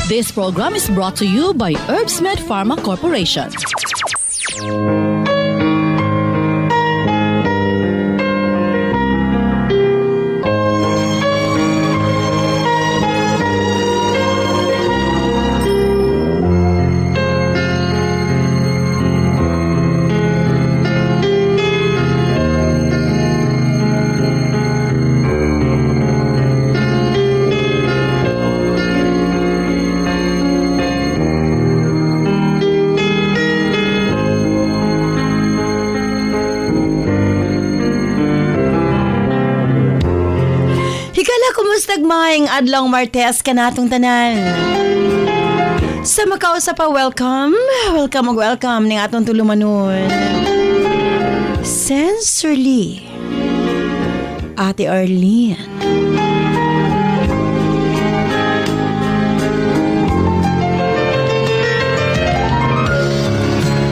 This program is brought to you by Herbsmed Pharma Corporation. Kumusta adlaw Martes kanatong tanan. Sa makausa pa welcome ning atong tulumanon. Sincerely, Ate Arlene.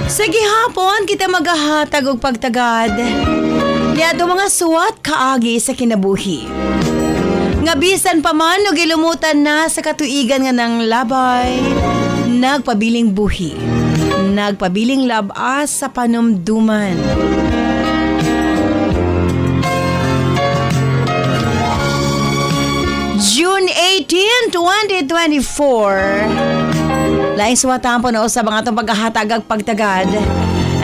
Sa gihapon kita magahatag og pagtagad niadto mga suwat kaagi sa kinabuhi. Nga bisan pa man o gilumutan na sa katuigan nga ng labay, nagpabiling buhi, nagpabiling labas sa panumduman. June 18, 2024. Laing suwatan po na sa mga itong paghahatag pagtagad.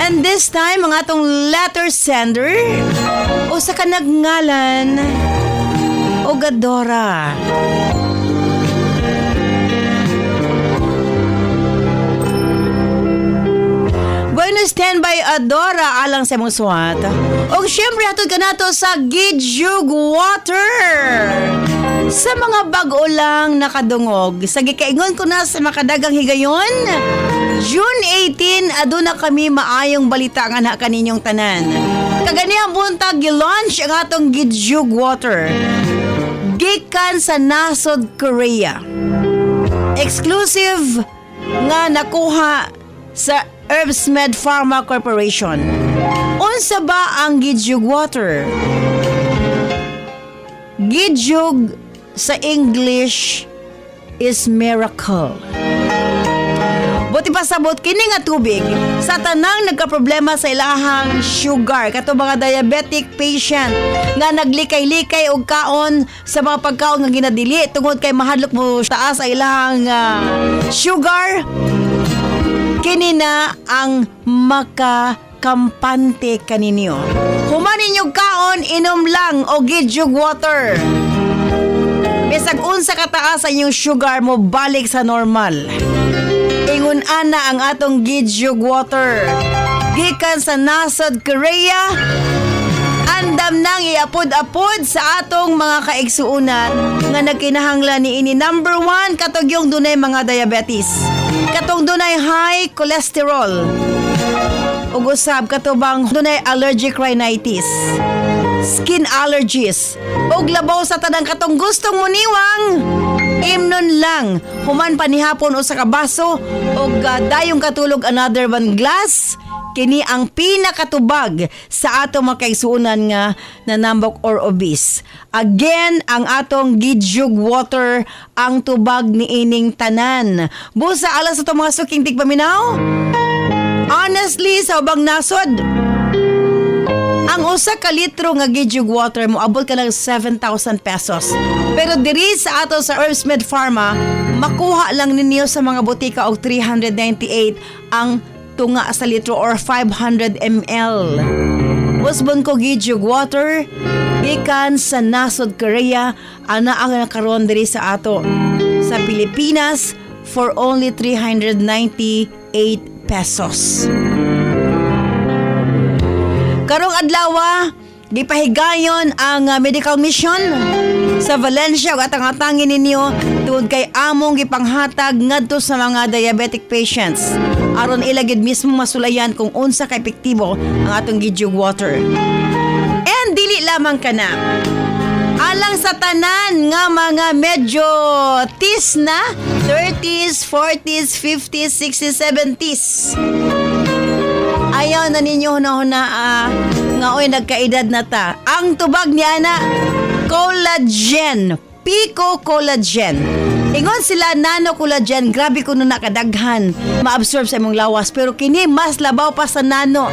And this time, mga itong letter sender o sa kanagngalan Ogadora. Bueno, standby Adora alang sa mong suwat. O syempre hatod ka nato sa Gidyug Water. Sa mga bago lang nakadungog, sa gikaingon ko na sa makadagang higayon, June 18, aduna kami maayong balita nga na kaninyong tanan. Kagani ang buntag gi-launch ang atong Gidyug Water. Gikan sa nasod Korea. Exclusive nga nakuha sa Herbsmed Pharma Corporation. Unsa ba ang Gidyug Water? Gidyug sa English is miracle. Buti pa sabot kini nga tubig sa tanang nagkaproblema sa ilahang sugar kato mga diabetic patient nga naglikay-likay og kaon sa mga pagkaon nga ginadili tungod kay mahadlok mo taas ang ilahang sugar. Kini na ang makakampante kaninyo. Human ninyong kaon, inom lang o Gidyug Water. Bisag unsa kataas ang inyong sugar mo balik sa normal. Ingon ana ang atong Gidyug Water. Gikan sa nasod Korea, andam nang iapod-apod sa atong mga kaigsuunan nga nagkinahanglan niini. Number 1, katong yung dunay mga diabetes. Katong dunay high cholesterol. Ug usab katubang dunay allergic rhinitis, skin allergies, ug labaw sa tanang katong gustong muniwang. Imnon lang, human panihapon o sa kabaso o dayong katulog another one glass. Kini ang pinakatubag sa atong makaigsuunan nga nanambok or obese. Again, ang atong Gidyug Water ang tubag ni ining tanan. Busa alas sa mga suking tigpaminaw. Honestly, sa ubang nasod, ang usa ka litro nga Gidyug Water mo abot ka lang 7,000 pesos. Pero diri sa ato sa Herbsmed Pharma, makuha lang ninyo sa mga botika og 398 ang tunga sa litro or 500 ml. Usbon ko Gidyug Water, gikan sa nasod Korea, ana ang nakaroon diri sa ato sa Pilipinas for only 398 pesos. Karong adlaw, gipahigayon ang medical mission sa Valencia ug atang-atangin ninyo tungod kay among gipanghatag ngadto sa mga diabetic patients aron ila gid mismo masulayan kung unsa ka epektibo ang atong Gidyug Water. And dili lamang kana, alang sa tanan nga mga medyo tis na 30s, 40s, 50s, 60s, 70s. Ayaw na ninyo huna-huna nga oy nagkaedad na ta. Ang tubag niya na collagen, Pico Collagen. Ingon sila nano collagen, grabe kuno nakadaghan ma-absorb sa imong lawas, pero kini mas labaw pa sa nano.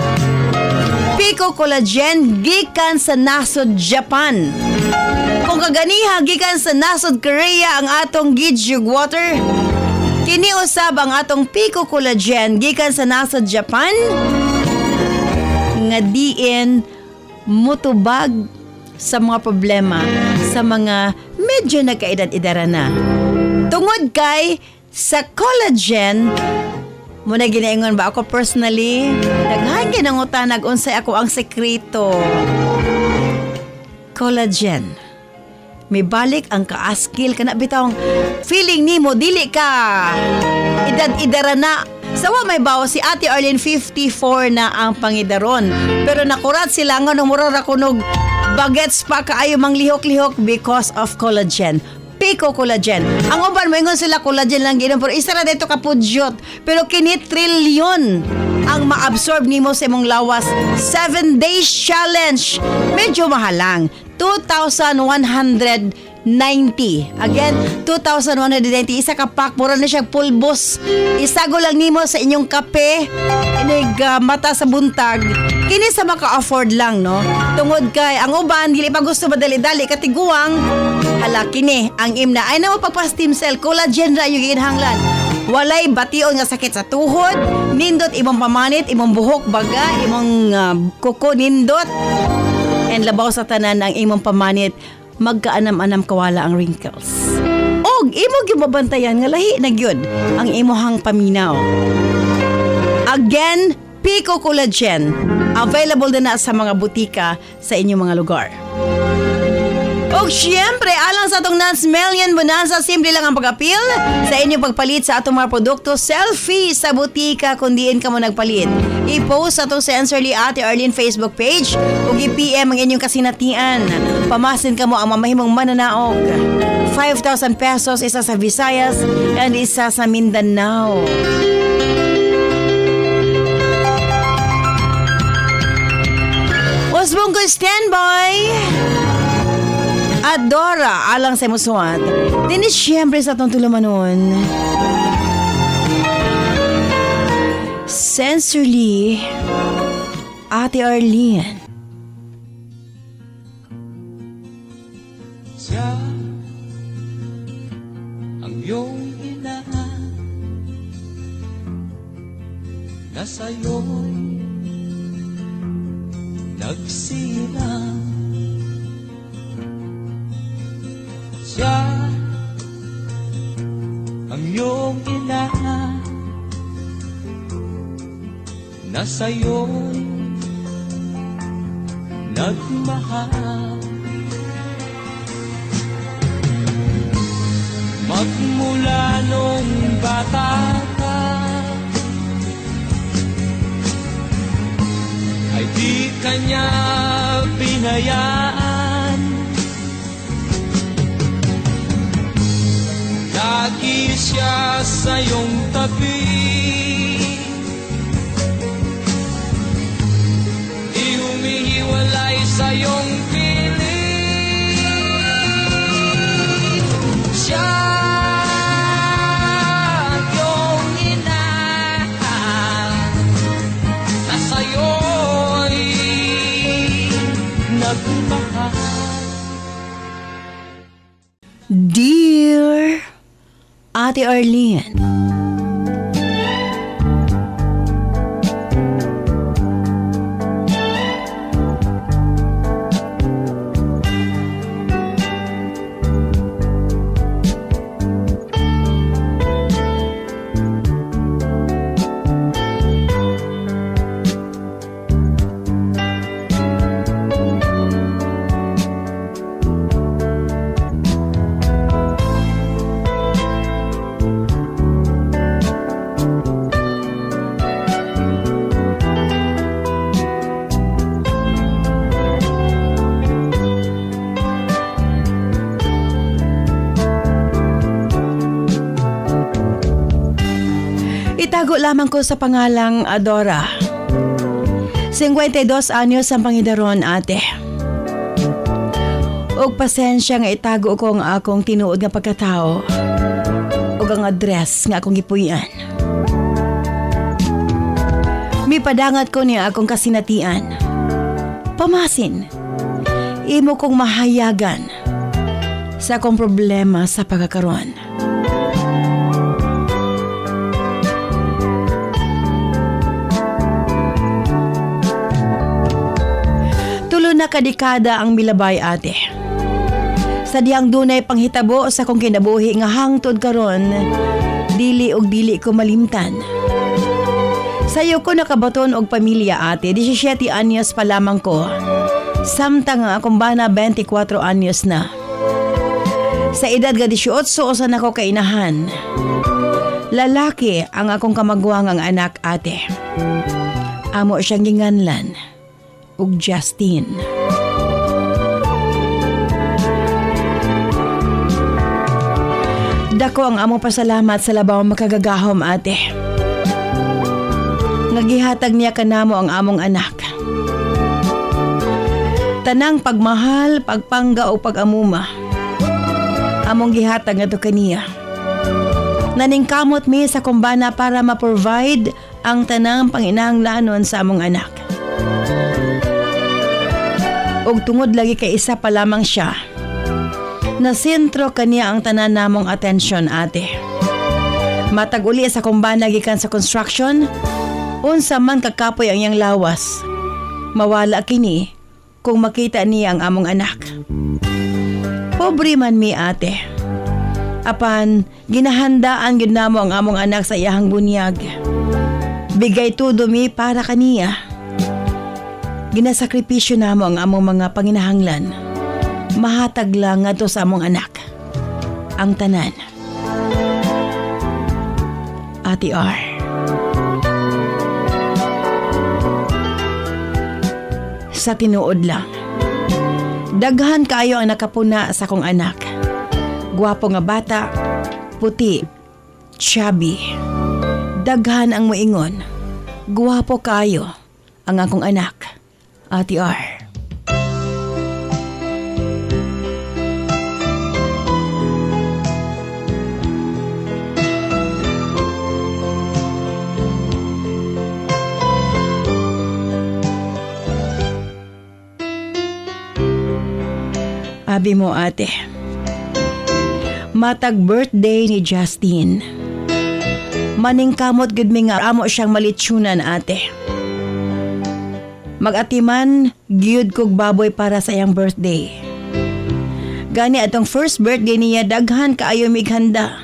Pico Collagen gikan sa nasod Japan. Kung kaganiha gikan sa nasod Korea ang atong Gijuk Water, kini usab ang atong Pico Collagen gikan sa nasod Japan nga diin mutubag sa mga problema sa mga medyo nagkaedad-edara na. Tungod kay sa collagen, muna ginaingon ba ako personally, daghan ginangutan nag-unsay ako ang sekreto. Collagen. May balik ang kaaskil kana bitawng feeling nimo dili ka edad-edara na. Sawa may bawo si Ate Arlene 54 na ang pangidaron. Pero nakurat sila nga nung mura ra kunog bagets pa kaayo mang lihok-lihok because of collagen. Pico Collagen. Ang uban mo ingon sila collagen lang ginom, pero isa ra dito kapudyot. Pero kini trilyon ang ma-absorb nimo sa imong lawas. 7 days challenge. Medyo mahalang. 2,190. Again, 2,190. Isa ka pack, mura na siya pulbos. Isago lang nimo sa inyong kape. Inig mata sa buntag. Kini sa maka-afford lang, no? Tungod kay ang uban, dili pa gusto madali-dali katiguang. Hala, kini ang imna. Ay na mo pagpa-stem cell. Collagen ra yung ginhanglan. Walay bation nga sakit sa tuhod. Nindot imong pamanit, imong buhok baga, imong kuko nindot. And labaw sa tanan ang imong pamanit, magkaanam-anam kawala ang wrinkles. Og imo gimabantayan nga lahi na gyud ang imuhang paminaw. Again, Pico Collagen. Available din na sa mga butika sa inyong mga lugar. O syempre, alang sa atong non-smellian bonanza, simple lang ang pag-appeal sa inyong pagpalit sa atong mga produkto. Selfie sa butika kung diin ka mo nagpalit. I-post sa atong Sensorly Ate Arlene Facebook page o i-PM ang inyong kasinatian. Pamasin ka mo ang mamahimong mananaog. 5,000 pesos, isa sa Visayas and isa sa Mindanao. Osbong ko standby. Adora, alang sa musuat. Dinis siyempre sa itong tulumanon. Sensorly, Ate Arlene. Siya ang iyong ina na sa'yo'y nagsilang. Siya ang iyong ina na sa'yo'y nagmahal. Magmula nung bata ka ay di kanya pinayaan. Lagi siya sa iyong tabi, di humihiwalay sa iyong piling. Siya ang iyong ina na sa'yo'y nagmahal. Dear Ate Arlene, itago lamang ko sa pangalang Adora. 52 anyos ang pangidaron, ate. Og pasensya nga itago ko ang akong tinuod nga pagkatao. ang address nga akong gipuy-an. Mipadangat ko niya akong kasinatian. Pamasin, imo kong mahayagan sa akong problema sa pagkakaroon. Tulo na kadekada ang milabay ate. Sa diyang dunay panghitabo sa kong kinabuhi nga hangtod karon, dili og dili ko malimtan. Sayo ko nakabaton og pamilya ate, 17 anyos pa lamang ko. Samtang ang akong bana 24 anyos na. Sa edad ga 18 usan ako kainahan. Lalaki ang akong kamagwang ang anak ate. Amo siyang ginganlan og Justin. Dako ang among pasalamat sa labaw makagagahom ate. Nagihatag niya kanamo ang among anak. Tanang pagmahal, pagpangga o pag-amuma. Among gihatag nga to kaniya. Naningkamot mi sa kumbana para ma-provide ang tanang panginahanglanon sa among anak. Og tungod lagi kay isa pa lamang siya, na sentro kaniya ang tanan namong atensyon ate. Matag uli sa kumbana gikan sa construction, unsa man kakapoy ang iyang lawas, mawala kini kung makita niya ang among anak. Pobre man mi ate. Apan, ginahandaan gyud namo ang among anak sa iyahang bunyag. Bigay tudo mi para kaniya. Ginasakripisyo namo ang among mga panginahanglan. Mahatag lang nga to sa among anak. Ang tanan. Ate R. Sa tinuod lang, daghan kayo ang nakapuna sa kong anak. Gwapo nga bata, puti, chubby. Daghan ang muingon. Gwapo kayo ang akong anak, Ate R. Abi mo ate, matag birthday ni Justin. Maningkamot gud mi nga amo siyang malitsunan ate. Mag-atiman gyud kog baboy para sa iyang birthday. Gani atong first birthday niya daghan kaayo mighanda.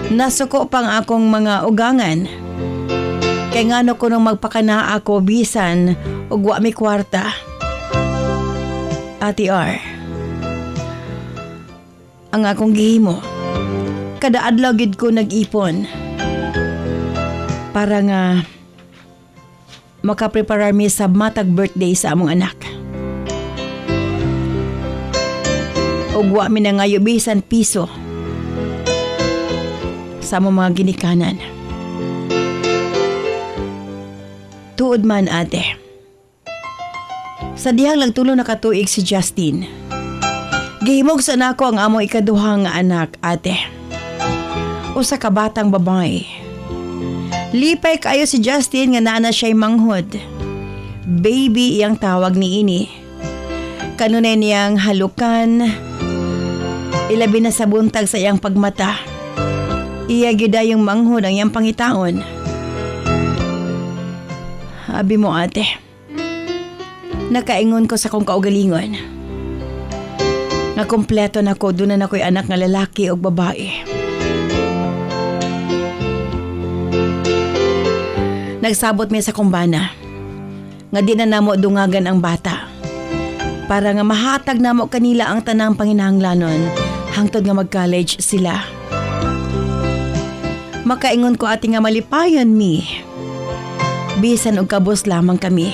Nasuko pang akong mga ugangan. Kay ngano ko nung magpakana ako bisan ug wa mi kwarta. Ate R, ang akong gihimo, kada adlaw gid ko nag-ipon para nga makapreparar mi sa matag birthday sa among anak. Ug wa mi na ngayo bisan piso sa among mga ginikanan. Tuod man ate, sa dihang nagtulo na katuig si Justin, gihimog sa nako ang among ikaduhang nga anak ate. Usa ka batang babae. Lipay kayo si Justin nga naa na siya'y manghod. Baby iyang tawag ni ini. Kanunay niyang halukan, ilabi na sa buntag sa iyang pagmata. Iya gyud yung manghod ang iyang pangitaon. Abi mo ate, nakaingon ko sa kong kaugalingon nga kompleto na ko doon na ako'y anak nga lalaki o babae. Nagsabot mi sa kumbana nga di na namo dungagan ang bata para nga mahatag namo kanila ang tanang panginahanglanon hangtod nga mag-college sila. Makaingon ko ati nga malipayon mi, bisan og kabus lamang kami.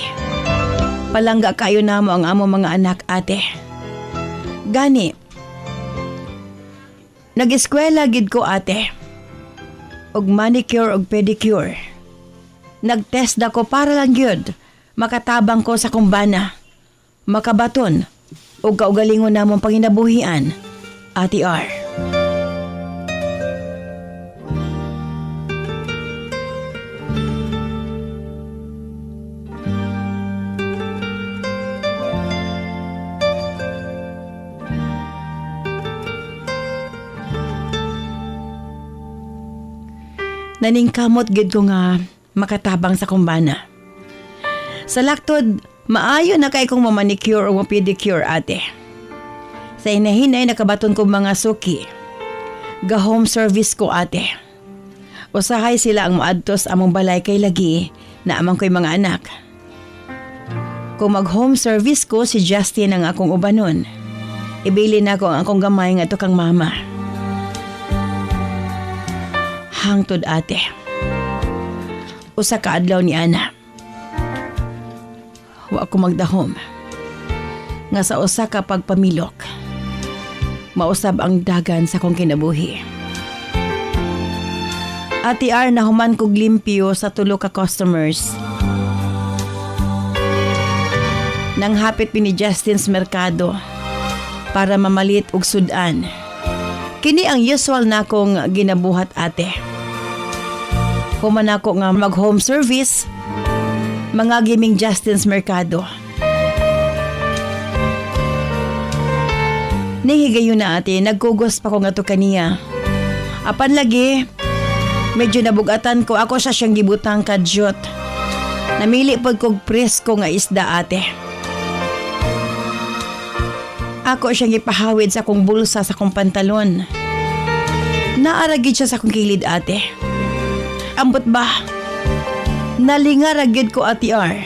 Palangga kayo namo ang amo mga anak ate. Gani, nag-eskwela gid ko ate. Og manicure og pedicure. Nag-test na ko para lang gyud makatabang ko sa kumbana. Makabaton og kaugalingon namong panginabuhian, Ate R. Naningkamot gid ko nga makatabang sa kumbana. Sa laktod, maayo na kay kong mamanicure o pedicure ate. Sa inahinay nakabaton kong mga suki. Ga-home service ko ate. Usahay sila ang maadtos among balay kay lagi na amang ko'y mga anak. Kung mag-home service ko si Justin ang akong ubanon, ibili na ko ang akong gamay nga kang mama. Hangtod ate. Usa ka adlaw ni ana. Wa ko magdahom. Nga sa usa ka pagpamilok. Mausab ang dagan sa kong kinabuhi. Ati R na human kog limpyo sa tulo ka customers. Nang hapit ni Justin's merkado para mamalit og sudan. Kini ang usual na kong ginabuhat ate. Human ako nga mag-home service, mga giming Justin's merkado. Nihigayon na ate, nagkugos pa ko nga to kaniya. Apan lagi, medyo nabugatan ko ako sa siyang gibutang kadyot. Namili pag kog presko nga isda ate. Ako siyang ipahawid sa kong bulsa sa kong pantalon. Naaragid siya sa kong kilid ate. Ambot ba? Nalingaragid ko ati R.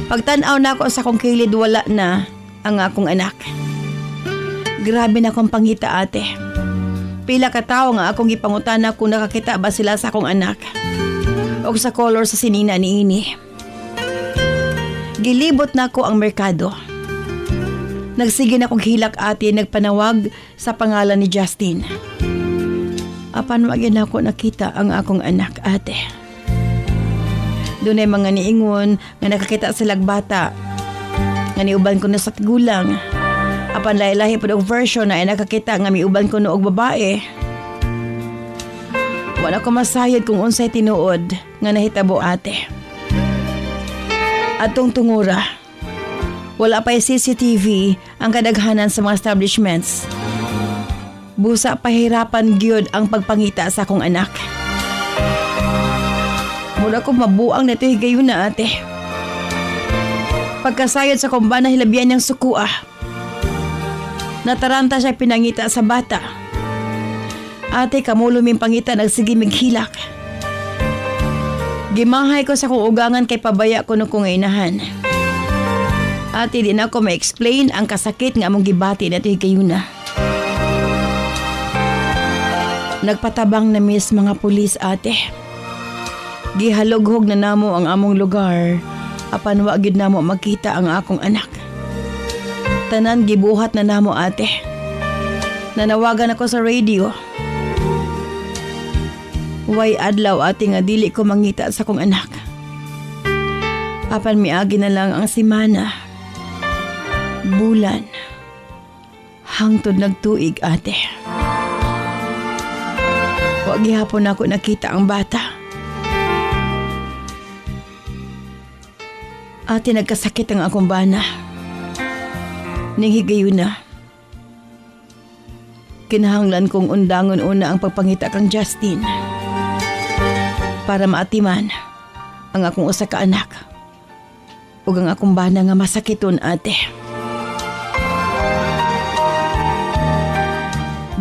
Pagtanaw na ako sa kong kilid wala na ang akong anak. Grabe na akong pangita ate. Pila ka tao nga akong ipangutana kung nakakita ba sila sa akong anak. O sa color sa sinina ni ini. Gilibot na ako ang merkado. Nagsige na akong hilak ate nagpanawag sa pangalan ni Justin. Apan wagin ako nakita ang akong anak ate. Doon ay mga niingon nga nakakita silang bata. Nga niuban ko na sa tigulang. Apan lahi-lahi po og version na ay nakakita nga miuban ko noog babae. Wala ko masayad kung unsay tinuod nga nahitabo ate. Atong tungura. Wala pa'y CCTV ang kadaghanan sa mga establishments. Busa pahirapan gyud ang pagpangita sa akong anak. Mula ko mabuang na ito higayon na ate. Pagkasayod sa kumbana hilabihan niyang sukua. Nataranta siya pinangita sa bata. Ate kamuluming pangita nagsige mighilak. Gimahay ko sa kong ugangan kay pabaya ko nung kong inahan. Ate di na ako ma-explain ang kasakit nga among gibati na ito higayon na. Nagpatabang na miss mga pulis ate. Gihalughog na namo ang among lugar. Apan wa gyud namo makita ang akong anak. Tanan gibuhat na namo ate. Nanawagan ako sa radio. Way adlaw ate nga dili ko mangita sa akong anak. Apan miagi na lang ang simana. Bulan. Hangtod nagtuig ate. Wa gihapon ako nakita ang bata. Ate nagkasakit ang akong bana. Ning higayon na. Kinahanglan kong undangon una ang pagpangita kang Justin. Para maatiman ang akong usa ka anak. Ug ang akong bana nga masakiton ate.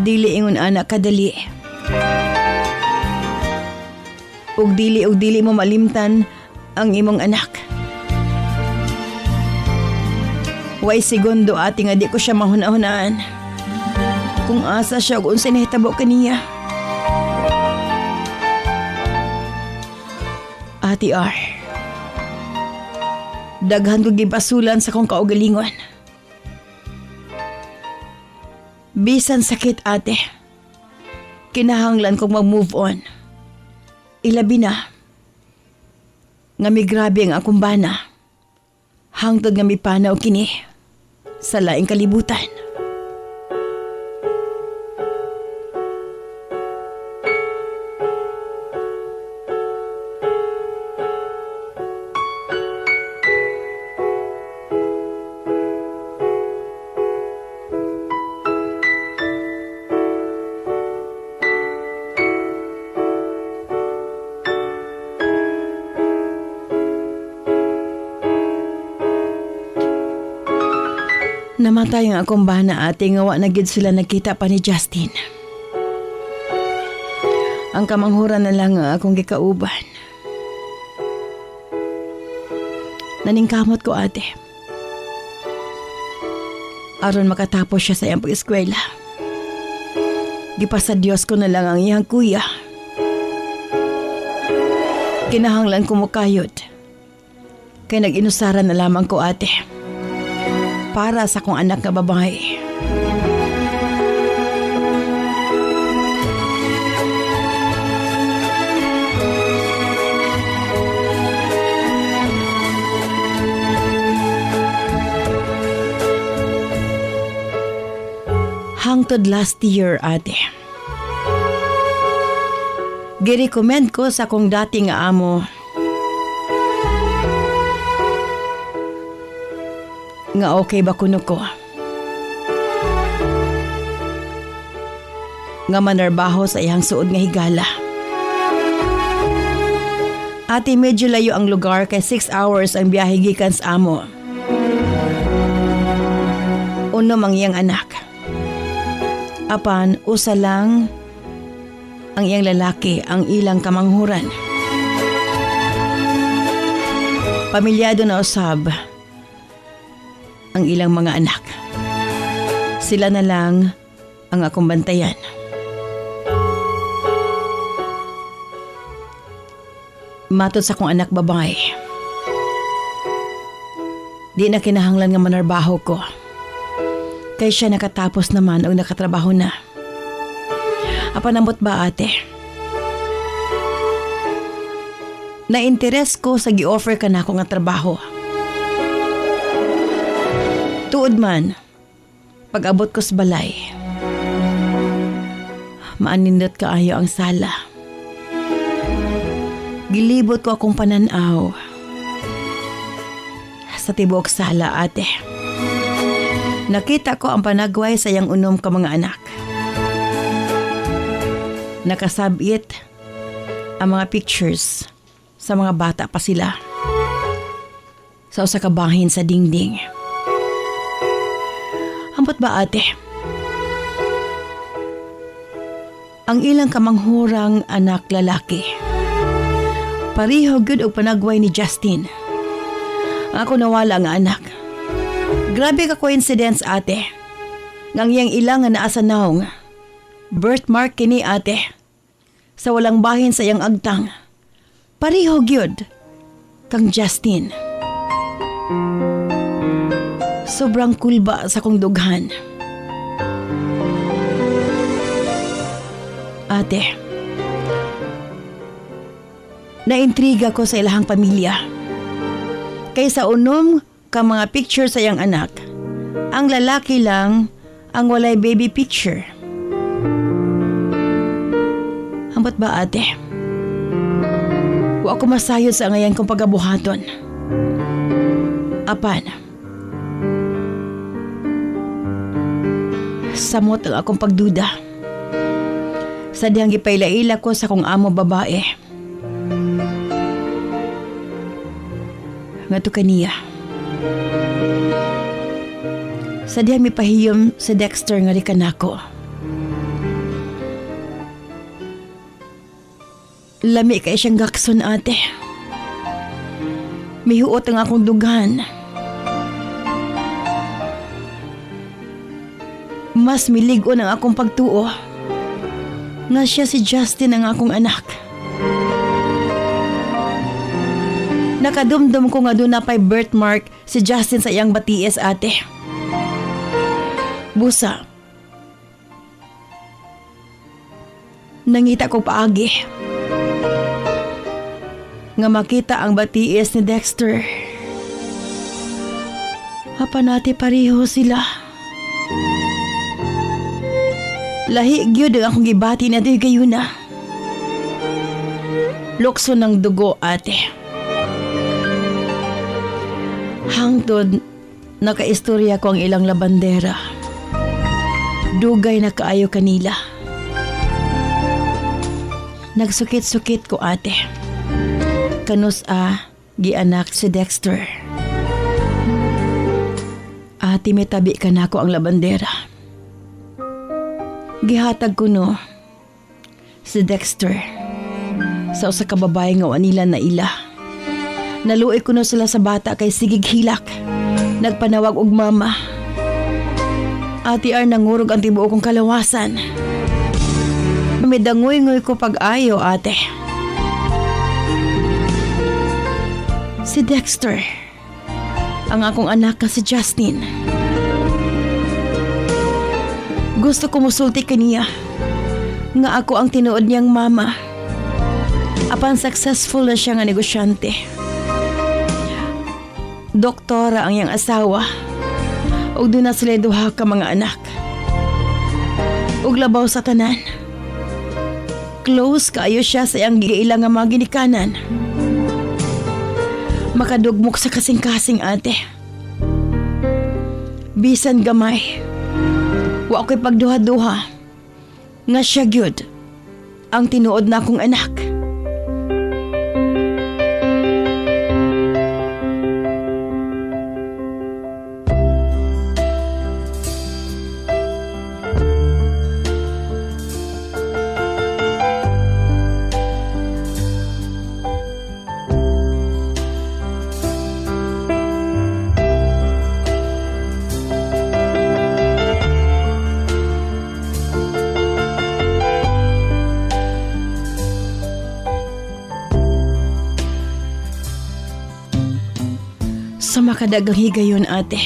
Dili ingon anak kadali. Ug dili mo malimtan ang imong anak. Way segundo ate nga di ko siya mahuna-hunaan. Kung asa siya ug unsay nahitabo kaniya. Ate R. Daghan ko gipasulan sa kong kaugalingon. Bisan sakit ate. Kinahanglan kong mag-move on. Ilabi na. Nga mi grabe ang akong bana. Hangtod nga mi panaw kini. Sa laing kalibutan. Namatay ang akong bana ate nga wa na gid sila nagkita pa ni Justin. Ang kamanghuran na lang ang akong gikauban. Naningkamot ko ate. Aron makatapos siya sa iyang pag-eskwela. Gipasa Diyos ko na lang ang iyang kuya. Kinahanglan ko mukayod. Kaya nag-inusaran na lamang ko ate. Para sa kong anak na babae. Hangtod last year, ate. Girecommend ko sa kong dating amo nga okay ba kuno ko nga manarbaho sa iyang suod nga higala. Ate, medyo layo ang lugar kay 6 hours ang biyahe gikan sa amo. Unom ang iyang anak. Apan, usa lang ang iyang lalaki ang ilang kamanghuran. Pamilyado na usab ang ilang mga anak. Sila na lang ang akong bantayan. Matod sa kong anak babae, di na kinahanglan nga manarbaho ko. Kay siya nakatapos naman o nakatrabaho na. Apanambot ba ate? Na-interes ko sa gi-offer ka na ako nga trabaho. Tuod man, pag-abot ko sa balay, maanindot kaayo ang sala. Gilibot ko akong pananaw sa tibuok sala ate. Nakita ko ang panagway sa iyang unom ka mga anak. Nakasabit ang mga pictures sa mga bata pa sila sa usa ka bahin sa dingding. Ambot ba ate? Ang ilang kamanghurang anak lalaki. Pareho gud og panagway ni Justin. Ako nawala nga anak. Grabe ka coincidence ate. Ngang iyang ilang nga naa sa naong. Birthmark kini ate. Sa walang bahin sa iyang agtang. Pareho gyud kang Justin. Sobrang kulba sa kong dughan. Ate, naintriga ko sa ilahang pamilya. Kaysa unom ka mga picture sa iyang anak, ang lalaki lang ang walay baby picture. Ambot ba ate? Wa ako masayod sa ngayon kong pagabuhaton. Apan, samot ang akong pagduda. Sa dihang gipailaila ko sa kong amo babae. Nga to kaniya. Sa dihang mipahiyom sa Dexter nga ri kanako. Lami kay siyang gakson ate. Mihuot ang akong dugan. Mas miligon ang akong pagtuo nga siya si Justin ang akong anak. Nakadumdum ko nga doon na pa'y birthmark si Justin sa iyang baties ate. Busa. Nangita ko paagi. Nga makita ang batiis ni Dexter. Apa nati pareho sila. Lahi gyud ang akong gibati na do'y gayuna. Lukso ng dugo ate. Hangtod nakaistorya ko ang ilang labandera. Dugay na kaayo kanila. Nagsukit-sukit ko ate. Kanus gianak si Dexter. At Ate, may tabi ka na ako ang labandera. Gihatag ko no, si Dexter. Sa usa ka babae nga wanila na ila. Naluoy ko no sila sa bata kay sigig hilak. Nagpanawag og mama. Ate R, nangurog ang tibuok kong kalawasan. Midangoy-ngoy ko pag-ayo, ate. Si Dexter. Ang akong anak ka si Justin. Gusto ko musulti kaniya. Nga ako ang tinuod niyang mama. Apan successful na siya nga negosyante. Doktora ang iyang asawa. Ug doon na sila duha ka mga anak. Ug labaw sa tanan. Close kaayo siya sa iyang giilang nga mga ginikanan. Makadugmok sa kasing-kasing, ate. Bisan gamay. Wa ko'y pagduha-duha. Nga siya gyud ang tinuod na akong anak. Sa makadagang higayon, ate.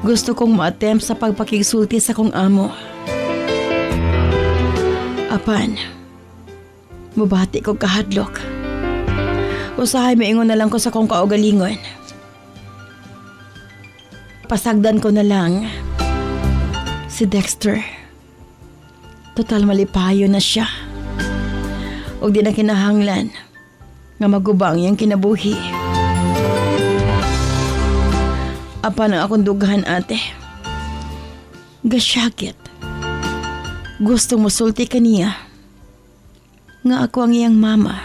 Gusto kong ma-attempt sa pagpakigsulti sa kong amo. Apan, mabati ko kahadlok. Usahay maingon na lang ko sa kong kaugalingon. Pasagdan ko na lang si Dexter. Total malipayo na siya. O di na kinahanglan nga magubang yung kinabuhi. Apan ang akong dugahan, ate. Gasyagit. Gusto mo sulti kaniya. Nga ako ang iyang mama.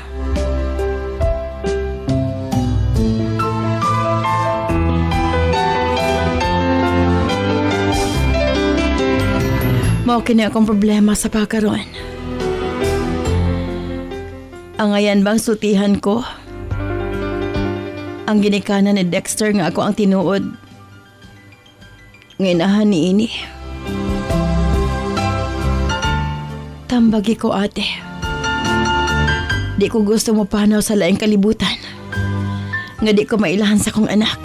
Mao kini akong problema sa pagkaroon. Ang ayan bang sultihan ko? Ang ginikanan ni Dexter nga ako ang tinuod. Nginahan ni ini. Tambagi ko, ate. Di ko gusto mo panaw sa laing kalibutan. Nga di ko mailahan sa kong anak.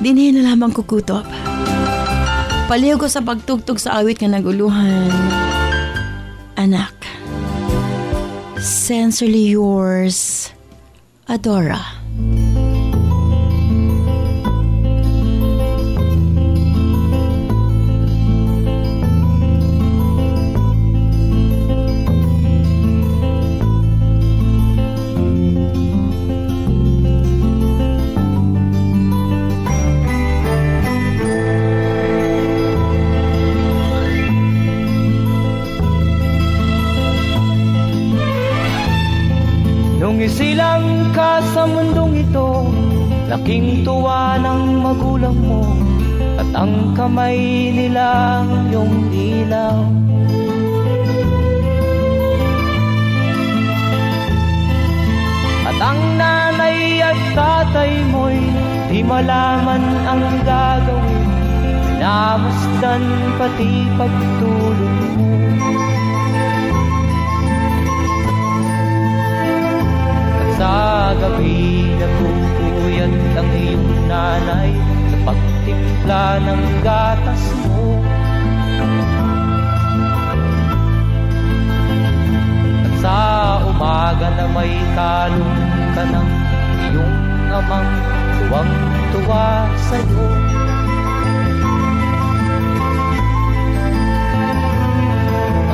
Dinhin na lamang kukutob. Paliw ko sa pagtugtog sa awit nga naguluhan. Anak. Sincerely yours, Adora. Nung isilang ka sa mundong ito, laking tuwa ng magulang mo, at ang kamay nila iyong ilaw. At ang nanay at tatay mo'y di malaman ang gagawin, namasdan pati pagtulog mo. Sa gabi nagpupuyat ang iyong nanay sa pagtimpla ng gatas mo. At sa umaga na may kalong ka ng iyong amang tuwang-tuwa sa'yo.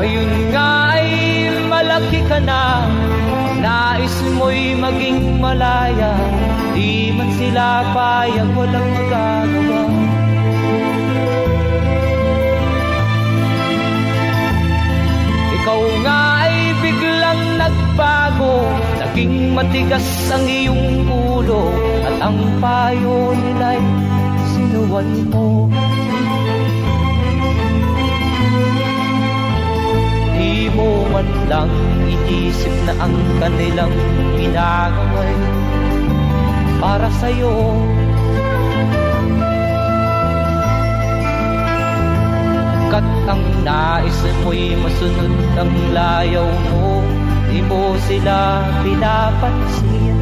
Ngayon nga ay malaki ka na, nais mo'y maging malaya, di man sila payag, walang magagawa. Ikaw nga ay biglang nagbago, naging matigas ang iyong ulo, at ang payo nila'y sinuway mo. Di mo man lang inisip na ang kanilang ginagaway para sa'yo. Kat ang nais mo'y masunod ang layaw mo, di mo sila pinapansin.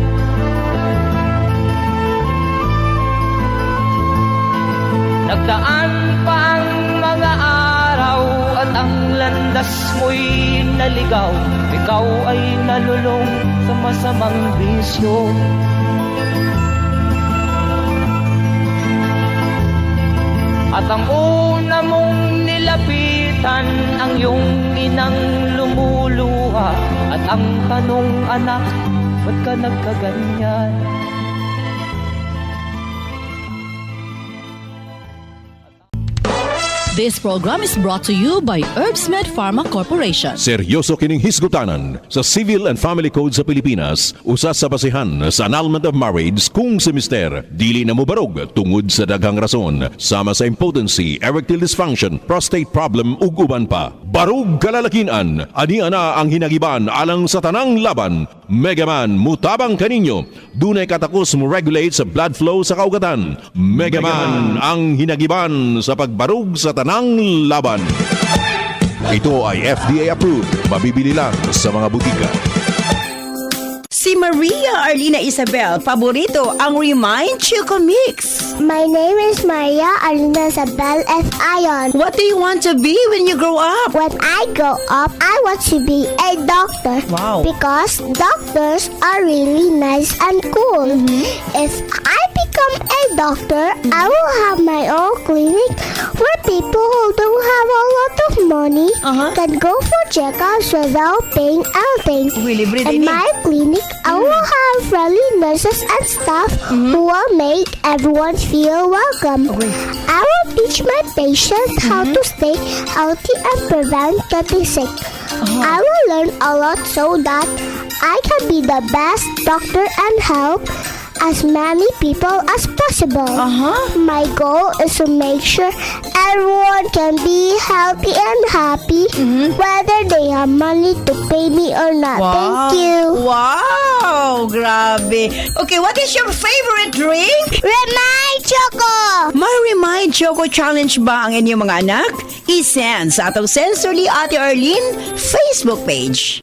Nagdaan pa ang mga araw at ang landas mo'y naligaw. Ikaw ay nalulong sa masamang bisyo. At ang una mong nilapitan ang iyong inang lumuluha. At ang tanong, anak, ba't ka nagkaganyan? This program is brought to you by Herbsmed Pharma Corporation. Seryoso kining hisgutanan sa Civil and Family Code sa Pilipinas, usa sa basihan sa annulment of marriage kung si mister dili na mobarog tungod sa daghang rason, sama sa impotency, erectile dysfunction, prostate problem ug uban pa. Barog kalalakinan, ani ana ang hinagiban alang sa tanang laban. Megaman mutabang kaninyo, dunay katakos mo regulate sa blood flow sa kaugatan. Megaman ang hinagiban sa pagbarog sa tanang laban. Ito ay FDA approved. Mabibili lang sa mga butika. Si Maria Arlina Isabel, paborito ang Remind Choco Mix. My name is Maria Alina Isabel F. Ion. What do you want to be when you grow up? When I grow up, I want to be a doctor. Wow. Because doctors are really nice and cool. If I become a doctor, I will have my own clinic where people who don't have a lot of money can go for checkups without paying anything. Libre In din my clinic, I will have friendly nurses and staff who will make everyone feel welcome. I will teach my patients how to stay healthy and prevent getting sick. I will learn a lot so that I can be the best doctor and help as many people as possible. My goal is to make sure everyone can be healthy and happy whether they have money to pay me or not. Thank you. Wow! Grabe. Okay, what is your favorite drink? Remind Choco! May Remind Choco Challenge ba ang inyong mga anak? I-send sa atong Sensorly Ate Arlene Facebook page.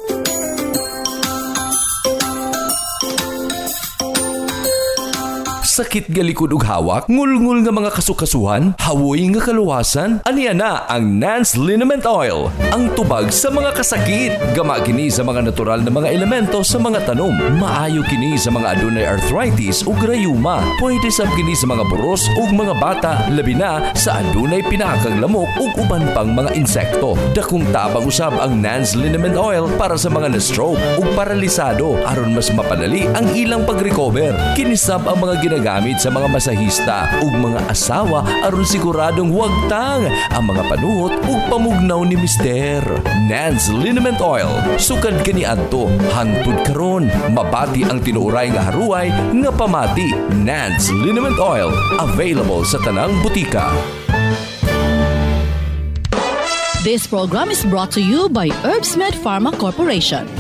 Sakit galikod ug hawak, ngulngul nga mga kasukasuhan, hawoy nga kaluwasan, aniya na ang Nance Liniment Oil. Ang tubag sa mga kasakit, gama kini sa mga natural na mga elemento sa mga tanom. Maayo kini sa mga adunay arthritis ug rayuma. Pwede sab kini sa mga boros ug mga bata, labi na sa adunay pinakang lamok ug uban pang mga insekto. Dakong tabang usab ang Nance Liniment Oil para sa mga na-stroke ug paralisado aron mas mapadali ang ilang pag-recover. Kinisab ang mga ginagamit sa mga masahista ug mga asawa aron siguradong wagtang ang mga panuhot ug pamugnaw ni Mister. Nance Liniment Oil, sukad kani adto hangtod karon, mabati ang tinuoray nga haruay nga pamati. Nance Liniment Oil, available sa tanang butika. This program is brought to you by Herbsmed Pharma Corporation.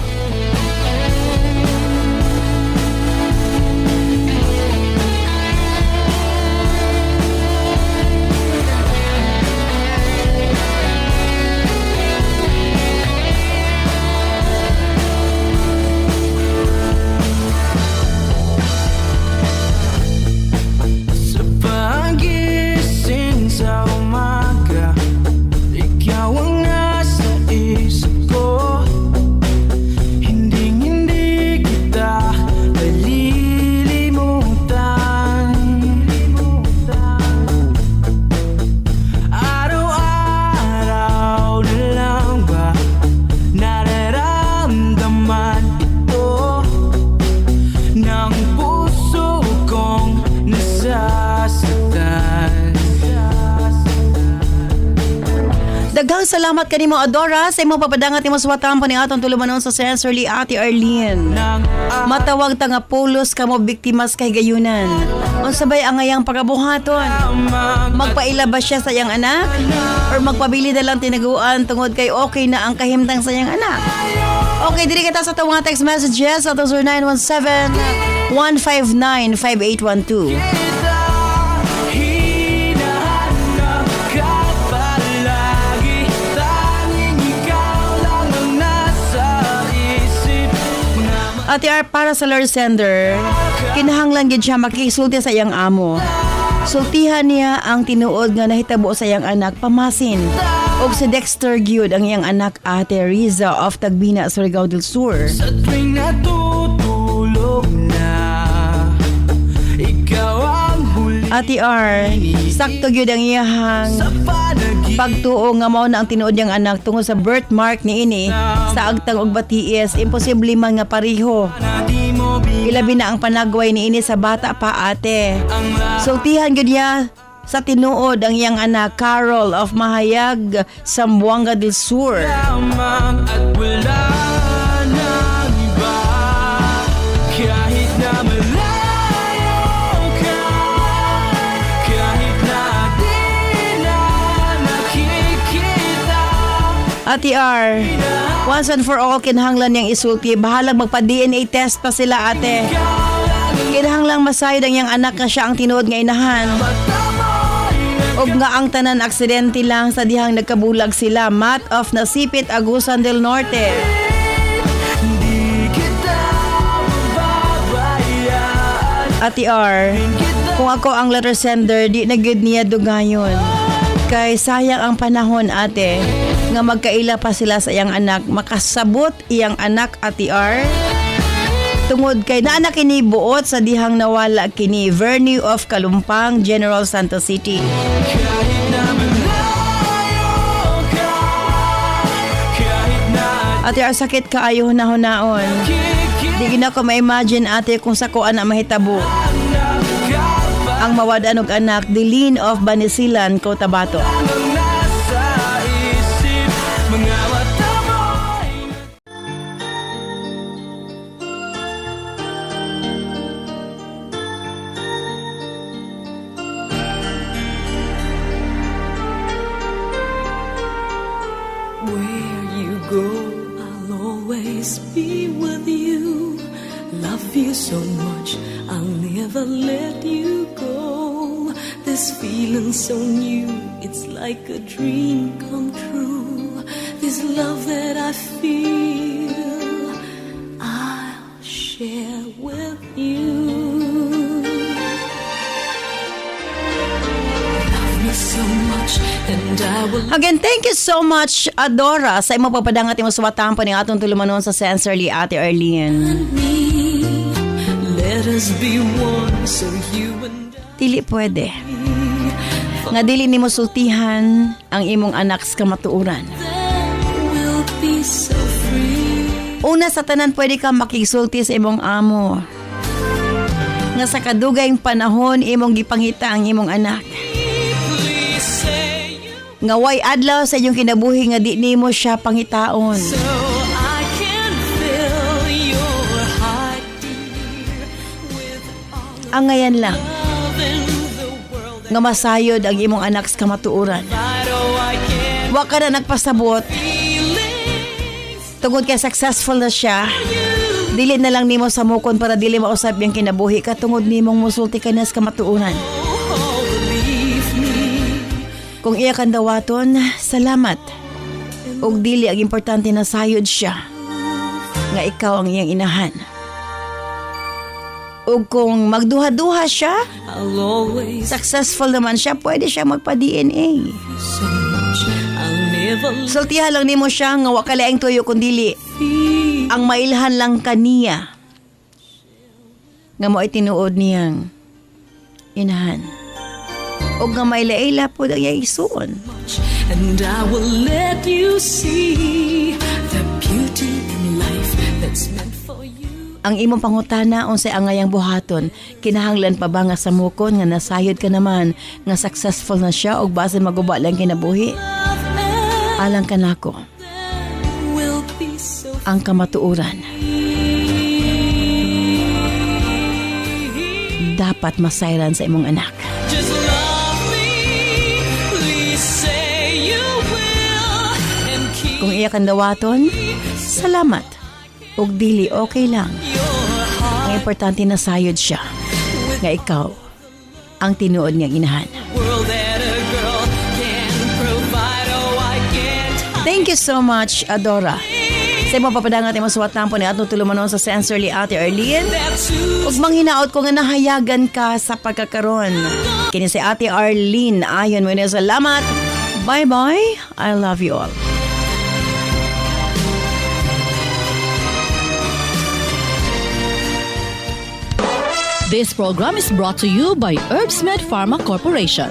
Ikaw ang nasa isip ko. salamat kanimo Adora sa imong papadangat imong suwatan pa ni atong tulumanon sa sensorly Ate Arlene. Matawag ta nga pulos kamo biktimas kay gayunan. Unsabay ang ngayang pagabuhaton? Magpailabas siya sa iyang anak or magpabili na lang tinaguan tungod kay okay na ang kahimtang sa iyang anak? Okay, diri kita sa tawang text messages sa 0917-159-5812. Ate R, para sa Lord Sender, kinahanglan gid siya makisulti sa iyang amo. Sultihan niya ang tinuod nga nahitabo sa iyang anak pamasin. Og si Dexter gyud ang iyang anak Ate Riza of Tagbina, Surigao del Sur. Sa tuwing natutulog na, ikaw ang huli Ate R, sakto gyud ang iyahang sa panaginip. pagtuo nga mao na ang tinuod niyang anak tungod sa birthmark ni ini sa agtang og batiis, imposible man nga pareho. Na di mo Ilabi na ang panagway ni ini sa bata pa ate. Sultihan gyud niya sa tinuod ang iyang anak Carol of Mahayag, Zamboanga del Sur. lamang at wala nang iba. Kahit na malayo ka, kahit na di na nakikita. Ate R, once and for all, kinahanglan niyang isulti. Bahalag magpa-DNA test pa sila ate. Kinahanglang masayod ang iyang anak na siya ang tinuod nga inahan. Og nga ang tanan aksidente lang sa dihang nagkabulag sila. Mat of Nasipit, Agusan del Norte. Di kita mababayaan. Ate R, kung ako ang letter sender, di na gud niya dugayon. Kay sayang ang panahon ate, nga magkaila pa sila sa iyang anak. Makasabot iyang anak Ate R. Tungod kay naanak kini buot sa dihang nawala kini. Vernie of Kalumpang, General Santos City. Kahit na malayo ka, kahit na Ate R, sakit kaayo hunaon. Di gina ko ma-imagine ate kung sa kuan na mahitabo. Ang mawadan og anak, Dilin of Banisilan, Cotabato. nasa isip, mga mata mo'y Where you go, I'll always be with you. Love you so much, I'll never let you go. This feeling so new, it's like a dream come true. This love that I feel, I'll share with you. Love me so much, and I will Again, thank you so much, Adora, sa imong papadangat imong suwatan pa ni atong tulumanon sa sensorly Ate Arlene. me. Let us be one, so you and Dili pwede. Nga dili nimo sultihan ang imong anak sa kamatuoran. I will be so free. Una sa tanan, pwede ka makisulti sa imong amo. Nga sa kadugayng panahon, imong gipangita ang imong anak. Please say you Nga way adlaw sa inyong kinabuhi nga di nimo siya pangitaon. so I can fill your heart, dear, with all Ang ngayon lang, love in the world. nga masayod ang imong anak sa kamatuoran. I know I can Wa ka na nagpasabot, feelings tungod kay successful na siya. Dili na lang nimo samukon para dili mausab yung kinabuhi ka tungod nimong musulti ka na sa kamatuoran. oh, believe me. Kung iya kang dawaton, salamat. Og dili ang importante na sayod siya nga ikaw ang iyang inahan. Og kung magduha-duha siya, I'll always successful naman siya, pwede siya magpa-DNA. so much. I'll never Sultihan lang nimo siya nga wa ka laing tuyo kundi feel ang mailhan lang kaniya nga mo tinuod niyang inahan. Og nga maila-ila po ang iyang isuon. and I will let you see the beauty in life that's meant for you. Ang imong pangutana unsay ang ngayang buhaton, kinahanglan pa ba nga samukon nga nasayod ka naman nga successful na siya og base maguba lang kinabuhi? Love Alang ka nako, will be so ang kamatuuran. Dapat masayran sa imong anak. just love me. Please say you will and keep Kung iya kang dawaton, salamat. Ug dili okay lang. your heart. Ang importante na sayod siya. Nga ikaw ang tinuod niyang inahan. World that a girl can provide. Oh, I can't Thank you so much, Adora. Sa imong papadangat imong suwat nampo ni atong tulumanon sa Sensorly Ate Arlene. that too. Ug manghinaot ko nga nahayagan ka sa pagkakaroon. Kini si Ate Arlene. Ayon mo na salamat. Bye-bye. I love you all. This program is brought to you by Herbsmed Pharma Corporation.